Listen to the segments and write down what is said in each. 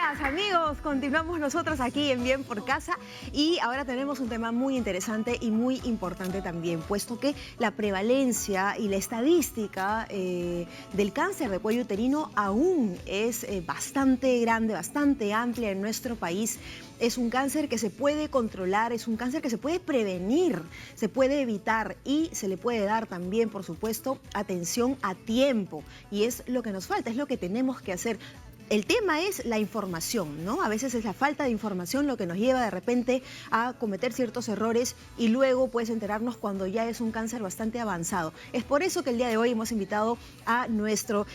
días, amigos. Continuamos nosotros aquí en Bien por Casa y ahora tenemos un tema muy interesante y muy importante también, puesto que la prevalencia y la estadística del cáncer de cuello uterino aún es bastante grande, bastante amplia en nuestro país. Es un cáncer que se puede controlar, es un cáncer que se puede prevenir, se puede evitar y se le puede dar también, por supuesto, atención a tiempo. Y es lo que nos falta, es lo que tenemos que hacer. El tema es la información, ¿no? A veces es la falta de información lo que nos lleva de repente a cometer ciertos errores y luego pues enterarnos cuando ya es un cáncer bastante avanzado. Es por eso que el día de hoy hemos invitado a nuestro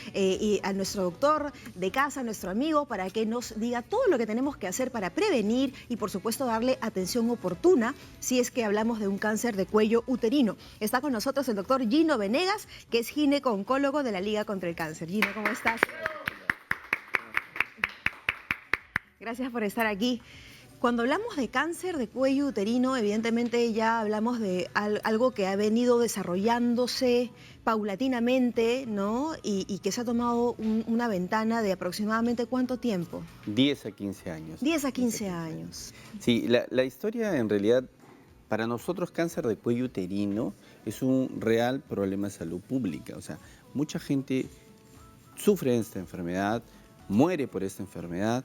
doctor de casa, nuestro amigo, para que nos diga todo lo que tenemos que hacer para prevenir y por supuesto darle atención oportuna si es que hablamos de un cáncer de cuello uterino. Está con nosotros el doctor Gino Venegas, que es gineco-oncólogo de la Liga contra el Cáncer. Gino, ¿cómo estás? Gracias por estar aquí. Cuando hablamos de cáncer de cuello uterino, evidentemente ya hablamos de algo que ha venido desarrollándose paulatinamente, ¿no? Y que se ha tomado una ventana de aproximadamente ¿cuánto tiempo? 10 a 15 años. 10 a 15 años. Sí, la historia en realidad, para nosotros cáncer de cuello uterino es un real problema de salud pública. O sea, mucha gente sufre de esta enfermedad, muere por esta enfermedad.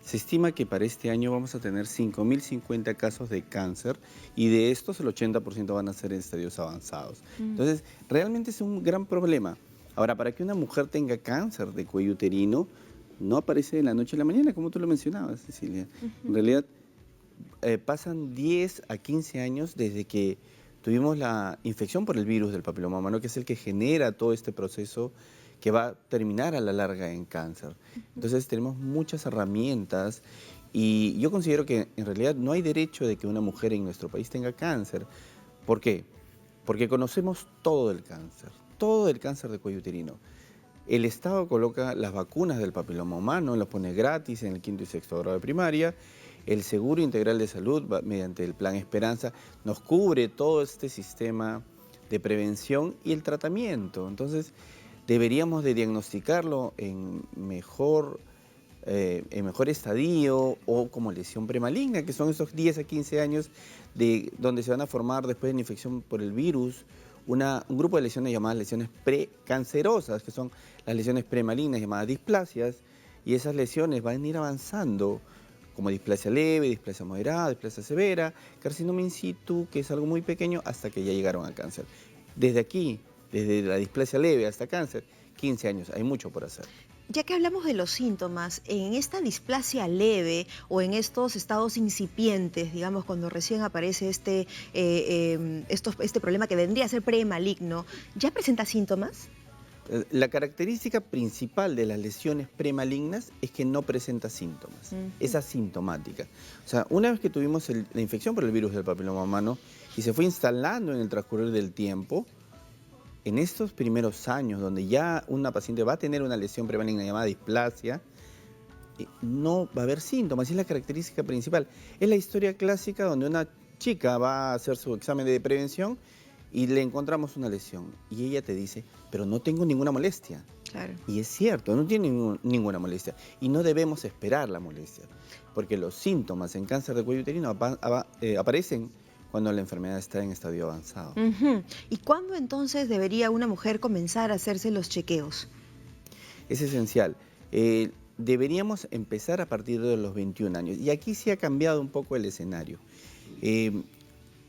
Se estima que para este año vamos a tener 5.050 casos de cáncer y de estos el 80% van a ser en estadios avanzados. Entonces, realmente es un gran problema. Ahora, para que una mujer tenga cáncer de cuello uterino, no aparece de la noche a la mañana, como tú lo mencionabas, Cecilia. En realidad, pasan 10 a 15 años desde que tuvimos la infección por el virus del papiloma humano, que es el que genera todo este proceso que va a terminar a la larga en cáncer. Entonces tenemos muchas herramientas y yo considero que en realidad no hay derecho de que una mujer en nuestro país tenga cáncer. ¿Por qué? Porque conocemos todo el cáncer de cuello uterino. El Estado coloca las vacunas del papiloma humano, las pone gratis en el 5º y 6º grado de primaria. El Seguro Integral de Salud, mediante el Plan Esperanza, nos cubre todo este sistema de prevención y el tratamiento. Entonces, deberíamos de diagnosticarlo en mejor estadio o como lesión premaligna, que son esos 10 a 15 años donde se van a formar después de la infección por el virus un grupo de lesiones llamadas lesiones precancerosas, que son las lesiones premalignas llamadas displasias, y esas lesiones van a ir avanzando como displasia leve, displasia moderada, displasia severa, carcinoma in situ, que es algo muy pequeño, hasta que ya llegaron al cáncer. Desde aquí, desde la displasia leve hasta cáncer, 15 años, hay mucho por hacer. Ya que hablamos de los síntomas, en esta displasia leve o en estos estados incipientes, digamos, cuando recién aparece este problema que vendría a ser premaligno, ¿ya presenta síntomas? La característica principal de las lesiones premalignas es que no presenta síntomas, es asintomática. O sea, una vez que tuvimos la infección por el virus del papiloma humano y se fue instalando en el transcurrir del tiempo, en estos primeros años, donde ya una paciente va a tener una lesión premaligna llamada displasia, no va a haber síntomas, es la característica principal. Es la historia clásica donde una chica va a hacer su examen de prevención y le encontramos una lesión. Y ella te dice, pero no tengo ninguna molestia. Claro. Y es cierto, no tiene ninguna molestia. Y no debemos esperar la molestia, porque los síntomas en cáncer de cuello uterino aparecen cuando la enfermedad está en estadio avanzado. ¿Y cuándo entonces debería una mujer comenzar a hacerse los chequeos? Es esencial. Deberíamos empezar a partir de los 21 años. Y aquí sí ha cambiado un poco el escenario.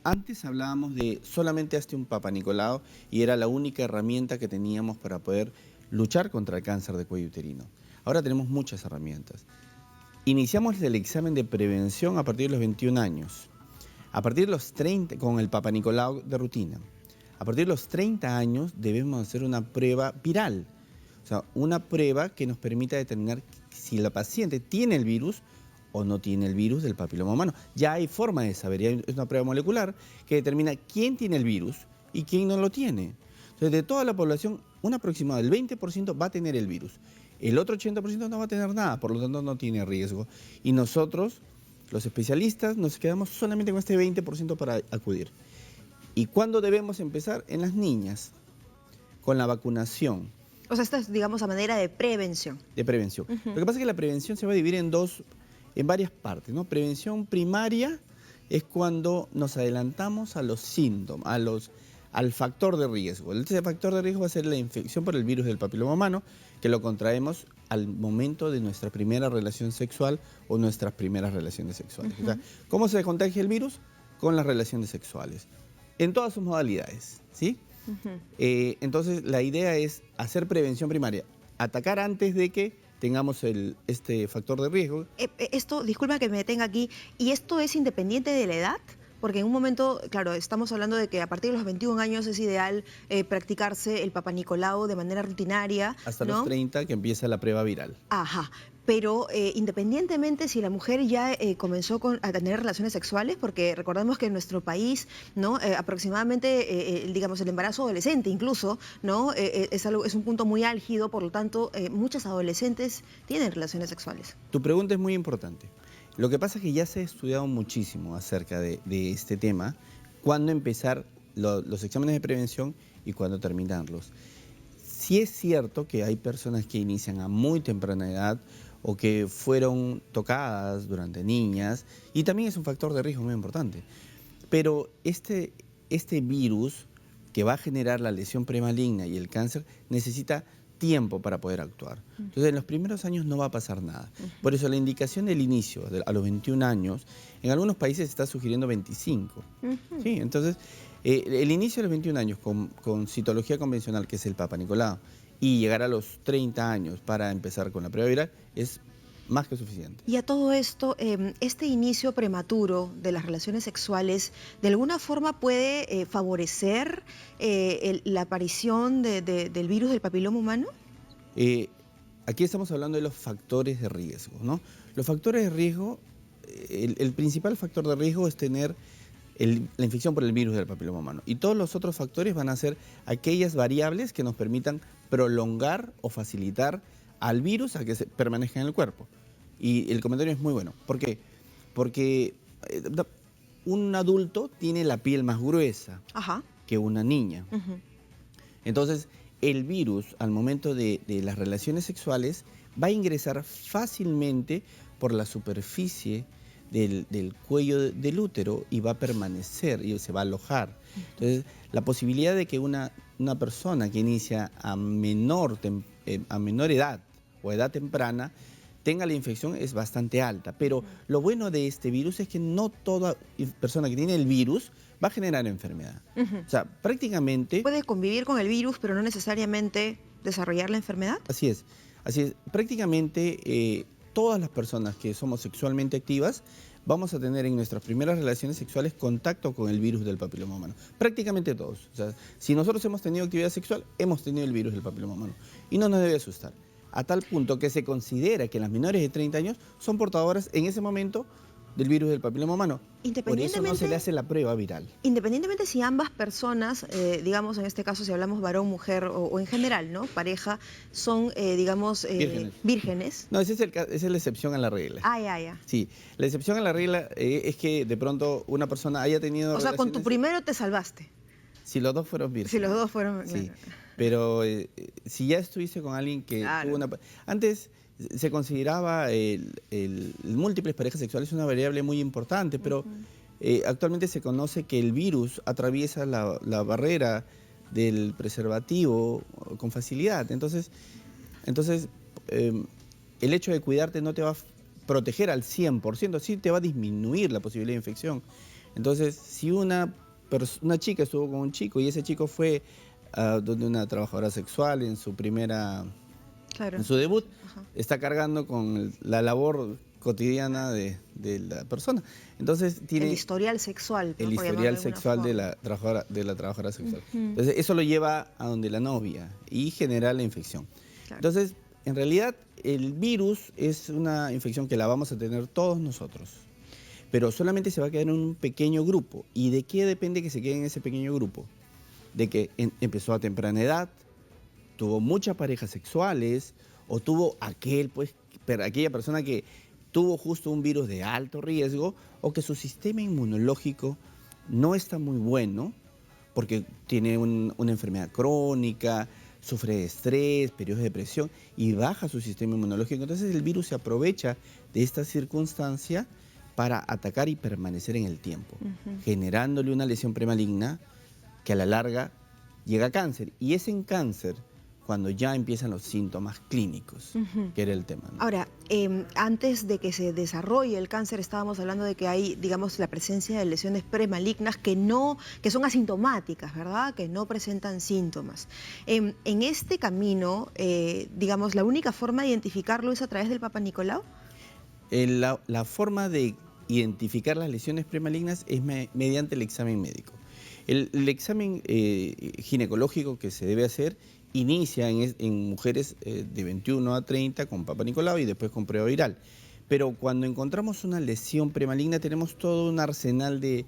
Antes hablábamos de solamente hazte un Papa Nicolau y era la única herramienta que teníamos para poder luchar contra el cáncer de cuello uterino. Ahora tenemos muchas herramientas. Iniciamos el examen de prevención a partir de los 21 años. A partir de los 30, con el Papa Nicolau de rutina. A partir de los 30 años debemos hacer una prueba viral. O sea, una prueba que nos permita determinar si la paciente tiene el virus o no tiene el virus del papiloma humano. Ya hay forma de saber, ya es una prueba molecular que determina quién tiene el virus y quién no lo tiene. Entonces, de toda la población, un aproximado del 20% va a tener el virus. El otro 80% no va a tener nada, por lo tanto no tiene riesgo. Y nosotros, los especialistas, nos quedamos solamente con este 20% para acudir. ¿Y cuándo debemos empezar? En las niñas, con la vacunación. O sea, esto es, digamos, a manera de prevención. De prevención. Lo que pasa es que la prevención se va a dividir en varias partes, ¿no? Prevención primaria es cuando nos adelantamos a los síntomas, al factor de riesgo. Ese factor de riesgo va a ser la infección por el virus del papiloma humano, que lo contraemos al momento de nuestra primera relación sexual o nuestras primeras relaciones sexuales. O sea, ¿cómo se contagia el virus? Con las relaciones sexuales, en todas sus modalidades, ¿sí? Entonces, la idea es hacer prevención primaria, atacar antes de que tengamos este factor de riesgo. Esto, disculpa que me detenga aquí, ¿y esto es independiente de la edad? Porque en un momento, claro, estamos hablando de que a partir de los 21 años es ideal practicarse el Papá Nicolau de manera rutinaria, Hasta ¿no? los 30, que empieza la prueba viral. Ajá. Pero independientemente si la mujer ya comenzó a tener relaciones sexuales, porque recordemos que en nuestro país, ¿no? Aproximadamente, digamos, el embarazo adolescente incluso, ¿no? Es un punto muy álgido, por lo tanto, muchas adolescentes tienen relaciones sexuales. Tu pregunta es muy importante. Lo que pasa es que ya se ha estudiado muchísimo acerca de este tema, cuándo empezar los exámenes de prevención y cuándo terminarlos. Sí es cierto que hay personas que inician a muy temprana edad o que fueron tocadas durante niñas, y también es un factor de riesgo muy importante. Pero este virus que va a generar la lesión premaligna y el cáncer necesita tiempo para poder actuar. Entonces, en los primeros años no va a pasar nada. Por eso la indicación del inicio, a los 21 años, en algunos países se está sugiriendo 25. ¿Sí? Entonces, el inicio de los 21 años con citología convencional, que es el Papá Nicolau, y llegar a los 30 años para empezar con la prueba viral es más que suficiente. Y a todo esto, este inicio prematuro de las relaciones sexuales, ¿de alguna forma puede favorecer la aparición del virus del papiloma humano? Aquí estamos hablando de los factores de riesgo, ¿no? Los factores de riesgo, el principal factor de riesgo es tener la infección por el virus del papiloma humano. Y todos los otros factores van a ser aquellas variables que nos permitan prolongar o facilitar al virus a que permanezca en el cuerpo. Y el comentario es muy bueno. ¿Por qué? Porque un adulto tiene la piel más gruesa que una niña. Entonces, el virus, al momento de las relaciones sexuales, va a ingresar fácilmente por la superficie del cuello del útero y va a permanecer y se va a alojar. Entonces, la posibilidad de que una persona que inicia a menor edad o edad temprana tenga la infección es bastante alta. Pero lo bueno de este virus es que no toda persona que tiene el virus va a generar enfermedad. O sea, prácticamente... Puede convivir con el virus, pero no necesariamente desarrollar la enfermedad. Así es. Prácticamente todas las personas que somos sexualmente activas vamos a tener en nuestras primeras relaciones sexuales contacto con el virus del papiloma humano. Prácticamente todos. O sea, si nosotros hemos tenido actividad sexual, hemos tenido el virus del papiloma humano. Y no nos debe asustar. A tal punto que se considera que las menores de 30 años son portadoras en ese momento del virus del papiloma humano. Por eso no se le hace la prueba viral. Independientemente si ambas personas, digamos en este caso si hablamos varón, mujer o en general, ¿no? Pareja, son, digamos, vírgenes. No, esa es la excepción a la regla. Ya. Sí, la excepción a la regla es que de pronto una persona haya tenido O sea, con tu primero te salvaste. Si los dos fueron vírgenes. Si los dos fueron... Sí, pero si ya estuviste con alguien que tuvo una... Antes se consideraba múltiples parejas sexuales una variable muy importante, pero actualmente se conoce que el virus atraviesa la barrera del preservativo con facilidad. Entonces el hecho de cuidarte no te va a proteger al 100%, sí te va a disminuir la posibilidad de infección. Entonces, si una chica estuvo con un chico y ese chico fue donde una trabajadora sexual en su en su debut, está cargando con la labor cotidiana de la persona. Entonces tiene... El historial sexual. El historial sexual de la trabajadora sexual. Entonces eso lo lleva a donde la novia y genera la infección. Entonces, en realidad, el virus es una infección que la vamos a tener todos nosotros, pero solamente se va a quedar en un pequeño grupo. ¿Y de qué depende que se quede en ese pequeño grupo? De que empezó a temprana edad, tuvo muchas parejas sexuales, o tuvo aquella persona que tuvo justo un virus de alto riesgo, o que su sistema inmunológico no está muy bueno, porque tiene una enfermedad crónica, sufre de estrés, periodos de depresión y baja su sistema inmunológico. Entonces el virus se aprovecha de esta circunstancia para atacar y permanecer en el tiempo, generándole una lesión premaligna que a la larga llega a cáncer. Y es en cáncer cuando ya empiezan los síntomas clínicos, que era el tema, ¿no? Ahora, antes de que se desarrolle el cáncer, estábamos hablando de que hay, digamos, la presencia de lesiones premalignas que son asintomáticas, ¿verdad? Que no presentan síntomas. En este camino, digamos, ¿la única forma de identificarlo es a través del Papa Nicolau? La forma de identificar las lesiones premalignas es mediante el examen médico. El examen ginecológico que se debe hacer inicia en mujeres de 21 a 30 con Papa Nicolau y después con prueba viral. Pero cuando encontramos una lesión premaligna tenemos todo un arsenal de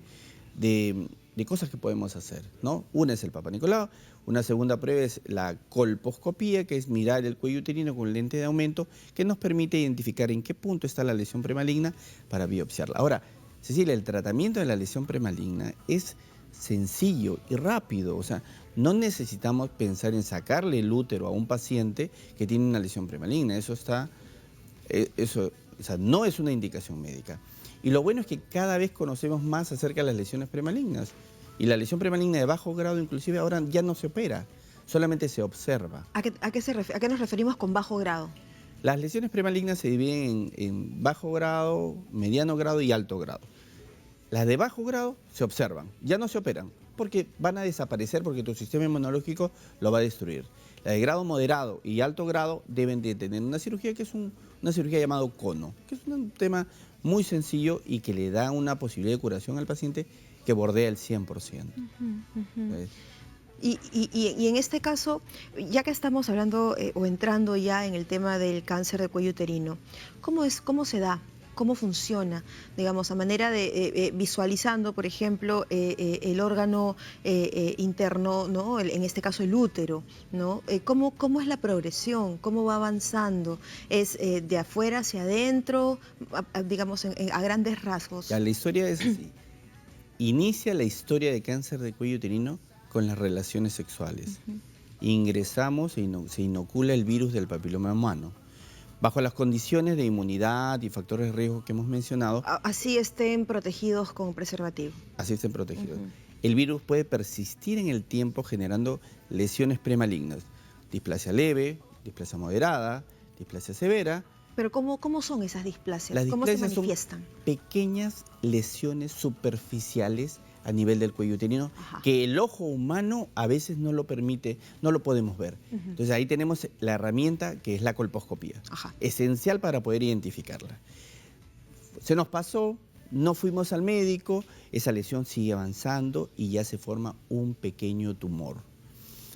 cosas que podemos hacer, ¿no? Una es el Papa Nicolau, una segunda prueba es la colposcopía, que es mirar el cuello uterino con lente de aumento, que nos permite identificar en qué punto está la lesión premaligna para biopsiarla. Ahora, Cecilia, el tratamiento de la lesión premaligna es sencillo y rápido, o sea, no necesitamos pensar en sacarle el útero a un paciente que tiene una lesión premaligna, o sea, no es una indicación médica. Y lo bueno es que cada vez conocemos más acerca de las lesiones premalignas. Y la lesión premaligna de bajo grado inclusive ahora ya no se opera, solamente se observa. ¿A qué nos referimos con bajo grado? Las lesiones premalignas se dividen en bajo grado, mediano grado y alto grado. Las de bajo grado se observan, ya no se operan, porque van a desaparecer porque tu sistema inmunológico lo va a destruir. Las de grado moderado y alto grado deben de tener una cirugía que es una cirugía llamada cono, que es un tema muy sencillo y que le da una posibilidad de curación al paciente que bordea el 100%. Y en este caso, ya que estamos hablando o entrando ya en el tema del cáncer de cuello uterino, ¿cómo se da? ¿Cómo funciona? Digamos, a manera de visualizando, por ejemplo, el órgano interno, ¿no? En este caso el útero, ¿no? ¿Cómo es la progresión? ¿Cómo va avanzando? ¿Es de afuera hacia adentro? Digamos, a grandes rasgos. Ya, la historia es así. Inicia la historia de cáncer de cuello uterino con las relaciones sexuales. Ingresamos, se inocula el virus del papiloma humano. Bajo las condiciones de inmunidad y factores de riesgo que hemos mencionado. Así estén protegidos con preservativo. Así estén protegidos. El virus puede persistir en el tiempo generando lesiones premalignas. Displasia leve, displasia moderada, displasia severa. Pero ¿cómo son esas displasias? Las ¿Cómo se displasias manifiestan? son pequeñas lesiones superficiales a nivel del cuello uterino que el ojo humano a veces no lo permite, no lo podemos ver. Entonces ahí tenemos la herramienta que es la colposcopía, esencial para poder identificarla. Se nos pasó, no fuimos al médico, esa lesión sigue avanzando y ya se forma un pequeño tumor.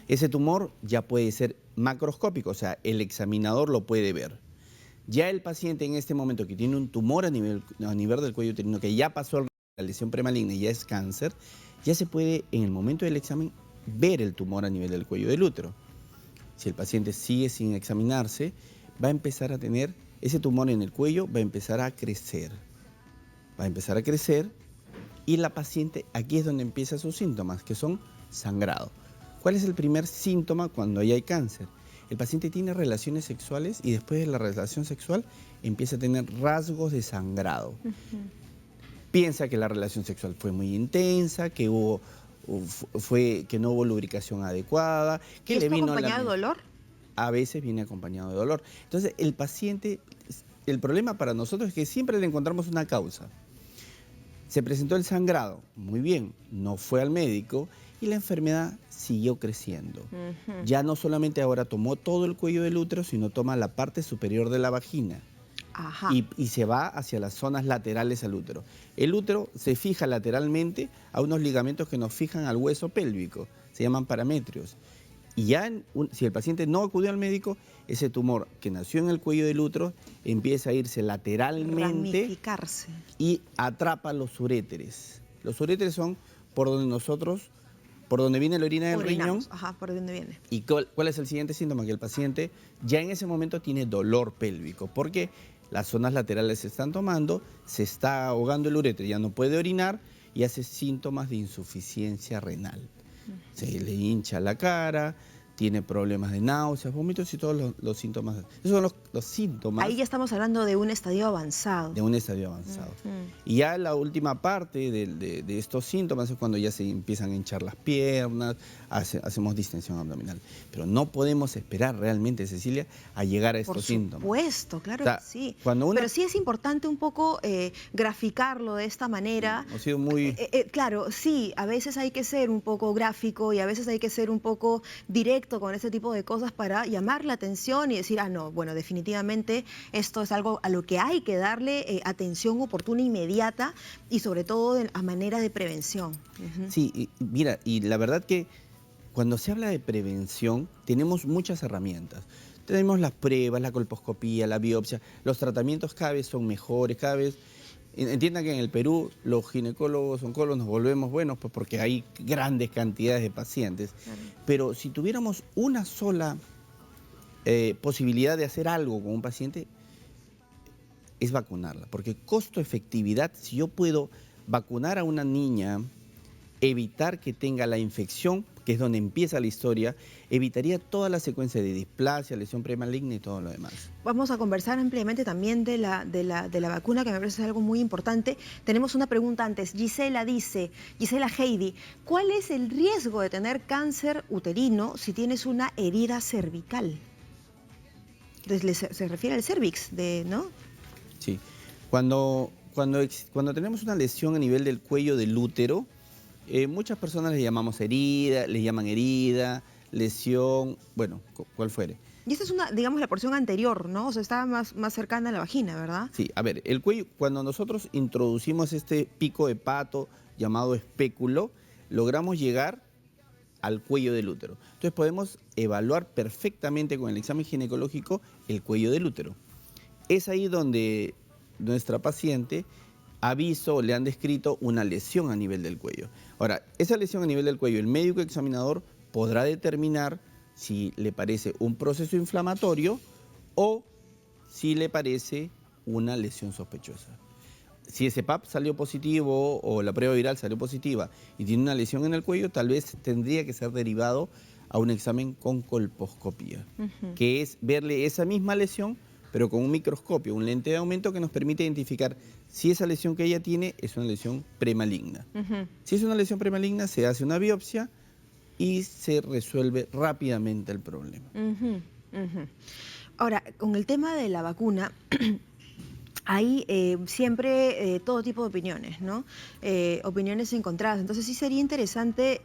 Ese tumor ya puede ser macroscópico, o sea, el examinador lo puede ver. Ya el paciente en este momento que tiene un tumor a nivel del cuello uterino, que ya pasó la lesión premaligna y ya es cáncer, ya se puede en el momento del examen ver el tumor a nivel del cuello del útero. Si el paciente sigue sin examinarse, va a empezar a tener, ese tumor en el cuello va a empezar a crecer. Va a empezar a crecer y la paciente, aquí es donde empiezan sus síntomas, que son sangrado. ¿Cuál es el primer síntoma cuando hay cáncer? El paciente tiene relaciones sexuales y después de la relación sexual empieza a tener rasgos de sangrado. Piensa que la relación sexual fue muy intensa, que no hubo lubricación adecuada. Que ¿Esto acompañado de dolor? A veces viene acompañado de dolor. Entonces el paciente, el problema para nosotros es que siempre le encontramos una causa. Se presentó el sangrado, muy bien, no fue al médico y la enfermedad siguió creciendo. Ya no solamente ahora tomó todo el cuello del útero, sino toma la parte superior de la vagina. Y se va hacia las zonas laterales al útero. El útero se fija lateralmente a unos ligamentos que nos fijan al hueso pélvico, se llaman parametrios. Y ya si el paciente no acudió al médico, ese tumor que nació en el cuello del útero empieza a irse lateralmente, ramificarse, y atrapa los uréteres. Los uréteres son por donde viene la orina del riñón. ¿Por dónde viene? ¿Y cuál es el siguiente síntoma? Que el paciente ya en ese momento tiene dolor pélvico, porque las zonas laterales se están tomando, se está ahogando el uréter, ya no puede orinar y hace síntomas de insuficiencia renal. Se le hincha la cara, tiene problemas de náuseas, vómitos y todos los síntomas. Esos son los síntomas. Ahí ya estamos hablando de un estadio avanzado. De un estadio avanzado. Ujú. Y ya la última parte de estos síntomas es cuando ya se empiezan a hinchar las piernas, hacemos distensión abdominal. Pero no podemos esperar realmente, Cecilia, a llegar a estos síntomas. Por supuesto, claro, o sea, que sí. Pero sí es importante un poco graficarlo de esta manera. Ha sido muy... Claro, sí, a veces hay que ser un poco gráfico y a veces hay que ser un poco directo con este tipo de cosas para llamar la atención y decir, no, bueno, definitivamente esto es algo a lo que hay que darle atención oportuna, inmediata y sobre todo a manera de prevención. Sí, mira, y la verdad que cuando se habla de prevención tenemos muchas herramientas. Tenemos las pruebas, la colposcopía, la biopsia, los tratamientos cada vez son mejores, cada vez... Entiendan que en el Perú los ginecólogos, oncólogos nos volvemos buenos pues porque hay grandes cantidades de pacientes. Claro. Pero si tuviéramos una sola posibilidad de hacer algo con un paciente, es vacunarla. Porque costo-efectividad, si yo puedo vacunar a una niña, evitar que tenga la infección, que es donde empieza la historia, evitaría toda la secuencia de displasia, lesión premaligna y todo lo demás. Vamos a conversar ampliamente también de la vacuna, que me parece algo muy importante. Tenemos una pregunta antes. Gisela Heidi, ¿cuál es el riesgo de tener cáncer uterino si tienes una herida cervical? Entonces, se refiere al cervix, ¿no? Sí. Cuando tenemos una lesión a nivel del cuello del útero, muchas personas le llamamos herida, le llaman herida, lesión, bueno, cual fuere. Y esta es digamos, la porción anterior, ¿no? O sea, está más cercana a la vagina, ¿verdad? Sí, a ver, el cuello, cuando nosotros introducimos este pico de pato llamado espéculo, logramos llegar al cuello del útero. Entonces podemos evaluar perfectamente con el examen ginecológico el cuello del útero. Es ahí donde nuestra paciente le han descrito una lesión a nivel del cuello. Ahora, esa lesión a nivel del cuello, el médico examinador podrá determinar si le parece un proceso inflamatorio o si le parece una lesión sospechosa. Si ese PAP salió positivo o la prueba viral salió positiva y tiene una lesión en el cuello, tal vez tendría que ser derivado a un examen con colposcopía, que es verle esa misma lesión, pero con un microscopio, un lente de aumento que nos permite identificar si esa lesión que ella tiene es una lesión premaligna. Si es una lesión premaligna, se hace una biopsia y se resuelve rápidamente el problema. Ahora, con el tema de la vacuna, hay siempre todo tipo de opiniones, ¿no? Opiniones encontradas. Entonces sí sería interesante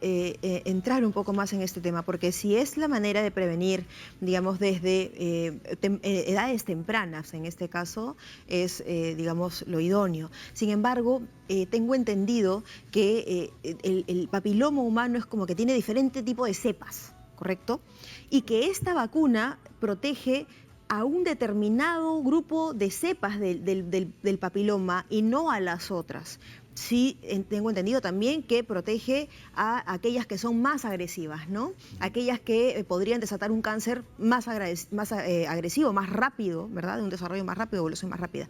entrar un poco más en este tema, porque si es la manera de prevenir, digamos, desde edades tempranas, en este caso, es, digamos, lo idóneo. Sin embargo, tengo entendido que el papiloma humano es como que tiene diferente tipo de cepas, ¿correcto? Y que esta vacuna protege a un determinado grupo de cepas del papiloma y no a las otras. Sí, tengo entendido también que protege a aquellas que son más agresivas, ¿no? Aquellas que podrían desatar un cáncer más agresivo, más rápido, ¿verdad? De un desarrollo más rápido, evolución más rápida.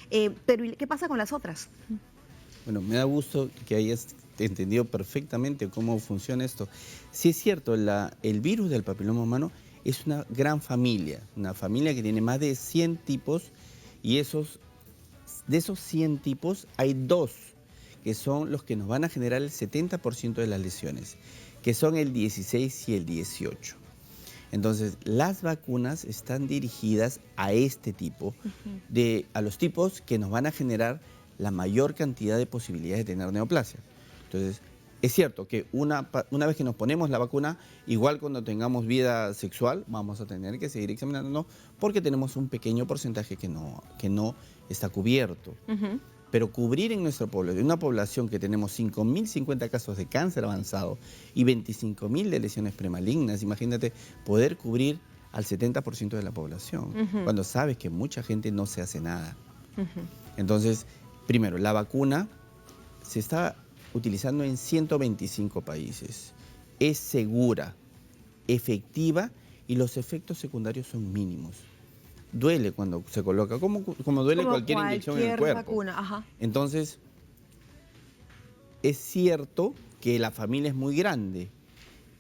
Pero ¿qué pasa con las otras? Bueno, me da gusto que hayas entendido perfectamente cómo funciona esto. Sí es cierto, el virus del papiloma humano es una gran familia, una familia que tiene más de 100 tipos y de esos 100 tipos hay 2 que son los que nos van a generar el 70% de las lesiones, que son el 16 y el 18. Entonces, las vacunas están dirigidas a este tipo, a los tipos que nos van a generar la mayor cantidad de posibilidades de tener neoplasia. Entonces, es cierto que una vez que nos ponemos la vacuna, igual cuando tengamos vida sexual, vamos a tener que seguir examinándonos porque tenemos un pequeño porcentaje que no está cubierto. Pero cubrir en nuestra población, una población que tenemos 5.050 casos de cáncer avanzado y 25.000 de lesiones premalignas, imagínate poder cubrir al 70% de la población, cuando sabes que mucha gente no se hace nada. Entonces, primero, la vacuna se está utilizando en 125 países. Es segura, efectiva y los efectos secundarios son mínimos. Duele cuando se coloca, como duele cualquier inyección en el cuerpo. Vacuna, Entonces, es cierto que la familia es muy grande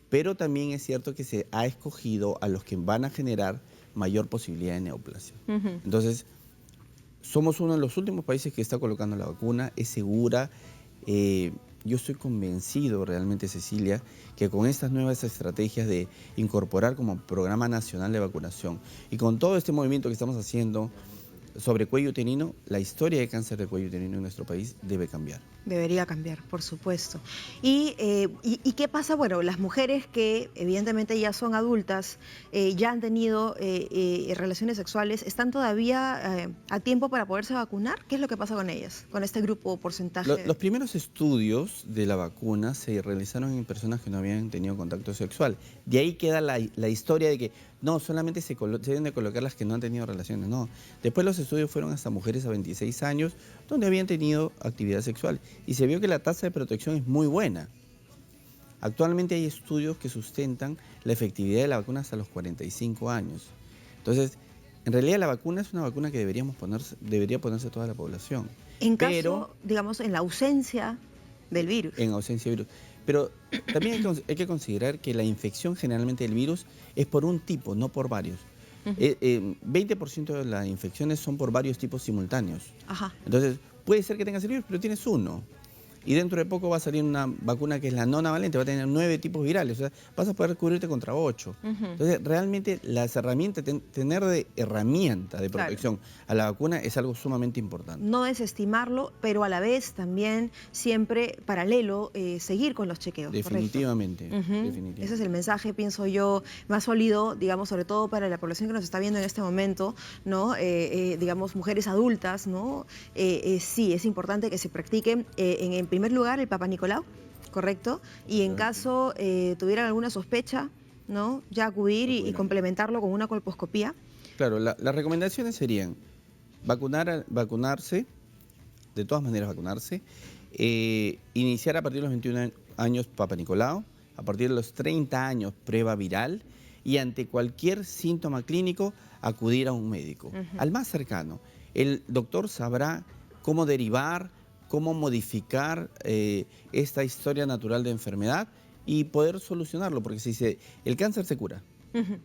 pero también es cierto que se ha escogido a los que van a generar mayor posibilidad de neoplasia. Entonces, somos uno de los últimos países que está colocando la vacuna, es segura. Yo estoy convencido realmente, Cecilia, que con estas nuevas estrategias de incorporar como programa nacional de vacunación y con todo este movimiento que estamos haciendo sobre cuello uterino, la historia de cáncer de cuello uterino en nuestro país debe cambiar. Debería cambiar, por supuesto. ¿Y qué pasa? Bueno, las mujeres que evidentemente ya son adultas, ya han tenido relaciones sexuales, ¿están todavía a tiempo para poderse vacunar? ¿Qué es lo que pasa con ellas, con este grupo porcentaje? Los primeros estudios de la vacuna se realizaron en personas que no habían tenido contacto sexual. De ahí queda la historia de que no, solamente se deben de colocar las que no han tenido relaciones. No, después los estudios fueron hasta mujeres a 26 años donde habían tenido actividad sexual y se vio que la tasa de protección es muy buena. Actualmente hay estudios que sustentan la efectividad de la vacuna hasta los 45 años. Entonces, en realidad la vacuna es una vacuna que debería ponerse toda la población. En caso, digamos, en la ausencia del virus. En ausencia de virus. Pero también hay que considerar que la infección generalmente del virus es por un tipo, no por varios. 20% de las infecciones son por varios tipos simultáneos. Ajá. Entonces, puede ser que tengas el virus, pero tienes uno. Y dentro de poco va a salir una vacuna que es la nonavalente, va a tener 9 tipos virales, o sea, vas a poder cubrirte contra 8. Entonces, realmente las herramientas, tener de herramienta de protección a la vacuna es algo sumamente importante. No desestimarlo, pero a la vez también siempre paralelo seguir con los chequeos. Definitivamente, definitivamente. Ese es el mensaje, pienso yo, más sólido, digamos, sobre todo para la población que nos está viendo en este momento, ¿no? Digamos, mujeres adultas, ¿no? Sí, es importante que se practiquen en primer lugar el Papa Nicolau, ¿correcto? Y en caso tuvieran alguna sospecha, ¿no? Ya acudir y complementarlo con una colposcopía. Claro, las recomendaciones serían vacunarse, de todas maneras vacunarse, iniciar a partir de los 21 años Papa Nicolau, a partir de los 30 años prueba viral y ante cualquier síntoma clínico acudir a un médico, al más cercano. El doctor sabrá cómo derivar, cómo modificar esta historia natural de enfermedad y poder solucionarlo, porque el cáncer se cura,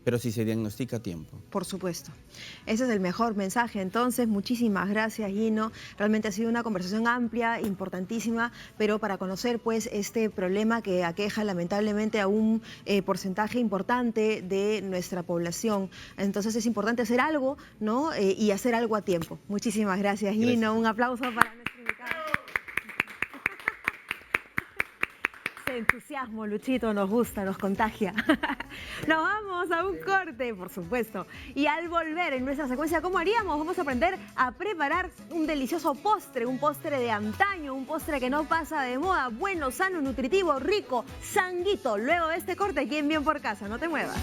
pero si se diagnostica a tiempo. Por supuesto. Ese es el mejor mensaje. Entonces, muchísimas gracias, Gino. Realmente ha sido una conversación amplia, importantísima, pero para conocer pues este problema que aqueja lamentablemente a un porcentaje importante de nuestra población. Entonces es importante hacer algo, ¿no? Y hacer algo a tiempo. Muchísimas gracias, Gino. Gracias. Un aplauso para nuestro invitado. Entusiasmo, Luchito, nos gusta, nos contagia. Nos vamos a un corte, por supuesto. Y al volver en nuestra secuencia, ¿cómo haríamos? Vamos a aprender a preparar un delicioso postre, un postre de antaño, un postre que no pasa de moda, bueno, sano, nutritivo, rico, sanguito. Luego de este corte, aquí en Bien por Casa, no te muevas.